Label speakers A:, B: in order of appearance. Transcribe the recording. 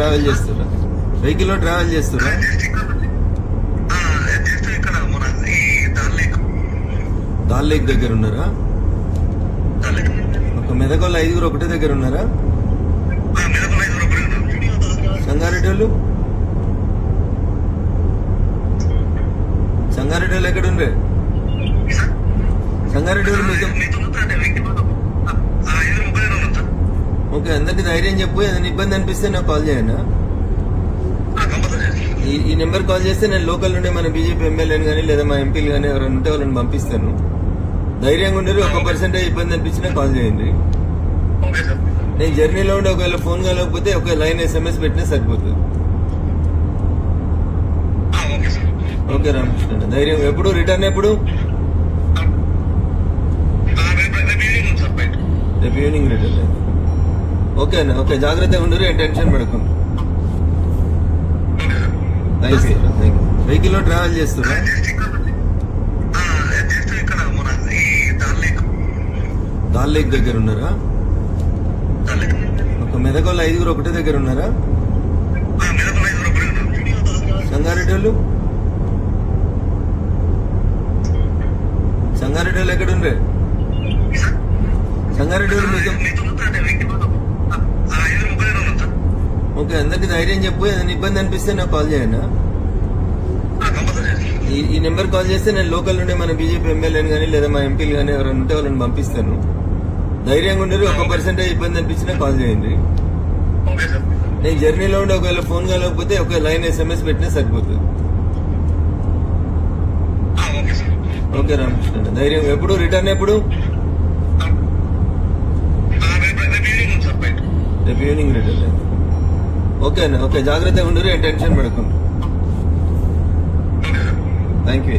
A: Travel చేస్తున్నా వెహికల్లో travel చేస్తున్నా దాల్ లేక్ దగ్గర ఉన్నారా? ఒక మెదకోళ్ళ 5 ఒకటే దగ్గర ఉన్నారా? సంగారెడ్డి వాళ్ళు ఎక్కడ ఉండే? సంగారెడ్డి వాళ్ళు మీతో ఓకే. అందరికి ధైర్యం చెప్పు. ఏదైనా ఇబ్బంది అనిపిస్తే నాకు కాల్ చేయనా? ఈ నెంబర్ కాల్ చేస్తే నేను లోకల్ నుండి మన బీజేపీ ఎమ్మెల్యేని కానీ లేదా మా ఎంపీలు కానీ ఎవరైనా ఉంటే వాళ్ళని పంపిస్తాను. ధైర్యంగా ఉండరు. 1% ఇబ్బంది అనిపించినా కాల్ చేయండి. నేను జర్నీలో ఉండి ఒకవేళ ఫోన్ కలగకపోతే ఒక లైన్ SMS పెట్టినా సరిపోతుంది. ఓకే రామకృష్ణ, ధైర్యం. ఎప్పుడు రిటర్న్? ఎప్పుడు? రేపు ఈవినింగ్ రిటర్న్. ఓకే అన్న, ఓకే. జాగ్రత్తగా ఉండరు, ఏం టెన్షన్ పడకుండా. Thank you. వెహికల్లో ట్రావెల్ చేస్తున్నా దాల్ లేక్ దగ్గర ఉన్నారా? ఒక మెదకోళ్ళ 5 ఒకటే దగ్గర ఉన్నారా? సంగారెడ్డి వాళ్ళు ఎక్కడ ఉండే? సంగారెడ్డి వాళ్ళు మీతో ఓకే. అందరికి ధైర్యం చెప్పు. ఏదైనా ఇబ్బంది అనిపిస్తే నాకు కాల్ చేయనా? ఈ నెంబర్ కాల్ చేస్తే నేను లోకల్ నుండి మన బీజేపీ ఎమ్మెల్యేని కానీ లేదా మా ఎంపీలు కానీ ఎవరైనా ఉంటే వాళ్ళని పంపిస్తాను. ధైర్యంగా ఉండరు. 1% ఇబ్బంది అనిపించినా కాల్ చేయండి. నేను జర్నీలో ఉండి ఒకవేళ ఫోన్ కలగకపోతే ఒక లైన్ SMS పెట్టినా సరిపోతుంది. ఓకే రామకృష్ణ, ధైర్యం. ఎప్పుడు రిటర్న్? ఎప్పుడు? రేపు ఈవినింగ్ రిటర్న్. ఓకే అన్న, ఓకే. జాగ్రత్తగా ఉండరు, ఏం టెన్షన్ పడకుండా. Thank you.